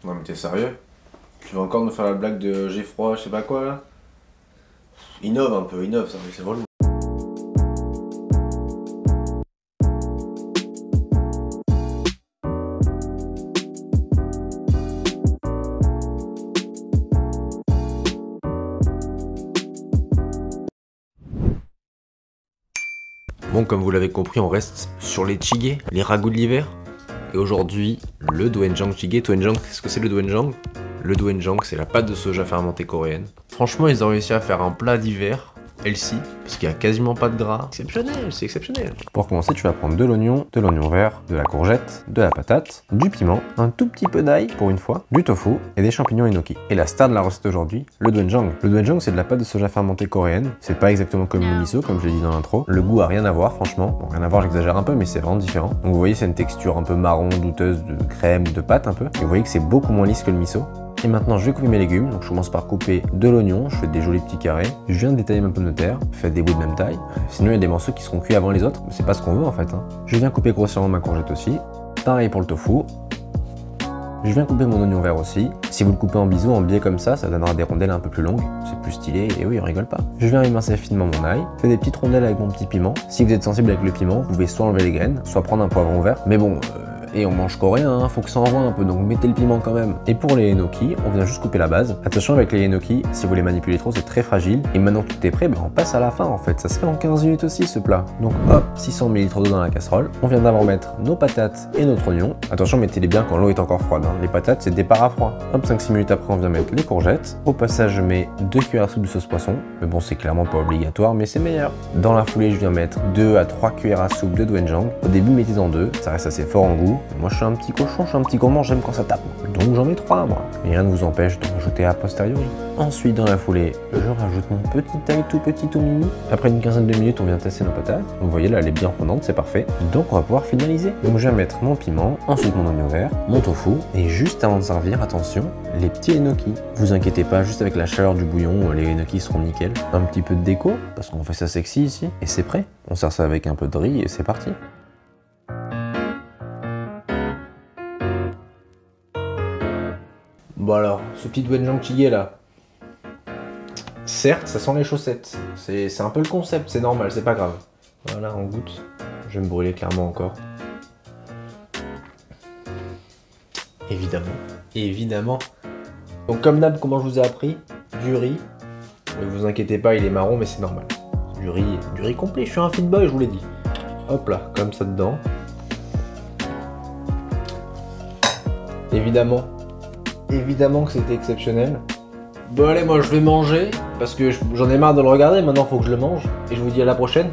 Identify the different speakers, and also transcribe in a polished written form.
Speaker 1: Non mais t'es sérieux? Tu vas encore me faire la blague de j'ai froid, je sais pas quoi là? Innove un peu, innove, ça, c'est relou. Bon, comme vous l'avez compris, on reste sur les chigé, les ragoûts de l'hiver. Et aujourd'hui, le doenjang chigé. Doenjang, qu'est-ce que c'est le doenjang? Le doenjang, c'est la pâte de soja fermentée coréenne. Franchement, ils ont réussi à faire un plat d'hiver, healthy, parce qu'il y a quasiment pas de gras. Exceptionnel, c'est exceptionnel. Pour commencer, tu vas prendre de l'oignon vert, de la courgette, de la patate, du piment, un tout petit peu d'ail pour une fois, du tofu et des champignons enoki. Et la star de la recette aujourd'hui, le doenjang. Le doenjang, c'est de la pâte de soja fermentée coréenne. C'est pas exactement comme le miso, comme je l'ai dit dans l'intro. Le goût a rien à voir, franchement. Bon, rien à voir, j'exagère un peu, mais c'est vraiment différent. Donc vous voyez, c'est une texture un peu marron, douteuse de crème, de pâte un peu. Et vous voyez que c'est beaucoup moins lisse que le miso. Et maintenant, je vais couper mes légumes. Donc, je commence par couper de l'oignon. Je fais des jolis petits carrés. Je viens de détailler ma pomme de terre. Faites des bouts de même taille. Sinon, il y a des morceaux qui seront cuits avant les autres. C'est pas ce qu'on veut en fait. Je viens couper grossièrement ma courgette aussi. Pareil pour le tofu. Je viens couper mon oignon vert aussi. Si vous le coupez en biseau, en biais comme ça donnera des rondelles un peu plus longues. C'est plus stylé et oui, on rigole pas. Je viens émincer finement mon ail. Je fais des petites rondelles avec mon petit piment. Si vous êtes sensible avec le piment, vous pouvez soit enlever les graines, soit prendre un poivron vert. Mais bon... Et on mange coréen, faut que ça envoie un peu, donc mettez le piment quand même. Et pour les enoki, on vient juste couper la base. Attention avec les enoki, si vous les manipulez trop, c'est très fragile. Et maintenant que tout est prêt, on passe à la fin en fait. Ça se fait en 15 minutes aussi ce plat. Donc hop, 600 ml d'eau dans la casserole. On vient d'abord mettre nos patates et notre oignon. Attention, mettez-les bien quand l'eau est encore froide. Les patates, c'est départ à froid. Hop, 5-6 minutes après, on vient mettre les courgettes. Au passage, je mets 2 cuillères à soupe de sauce poisson. Mais bon, c'est clairement pas obligatoire, mais c'est meilleur. Dans la foulée, je viens mettre 2 à 3 cuillères à soupe de doenjang. Au début, mettez-en 2. Ça reste assez fort en goût. Moi, je suis un petit cochon, je suis un petit gourmand, j'aime quand ça tape. Donc j'en mets 3 moi. Et rien ne vous empêche d'en rajouter a posteriori. Ensuite dans la foulée, je rajoute mon petit ail tout petit, tout mini. Après une quinzaine de minutes, on vient tasser nos patates. Vous voyez là, elle est bien fondante, c'est parfait. Donc on va pouvoir finaliser. Donc je vais mettre mon piment, ensuite mon oignon vert, mon tofu. Et juste avant de servir, attention, les petits enoki. Vous inquiétez pas, juste avec la chaleur du bouillon, les enoki seront nickel. Un petit peu de déco, parce qu'on fait ça sexy ici. Et c'est prêt. On sert ça avec un peu de riz et c'est parti. Bon alors, ce petit doenjang chigé là, certes ça sent les chaussettes, c'est un peu le concept, c'est normal, c'est pas grave. Voilà, on goûte, je vais me brûler clairement encore. Évidemment, évidemment. Donc comme d'hab, comment je vous ai appris, du riz, ne vous inquiétez pas, il est marron mais c'est normal. Du riz complet, je suis un fit boy, je vous l'ai dit. Hop là, comme ça dedans. Évidemment que c'était exceptionnel. Bon allez, moi je vais manger, parce que j'en ai marre de le regarder, maintenant il faut que je le mange. Et je vous dis à la prochaine.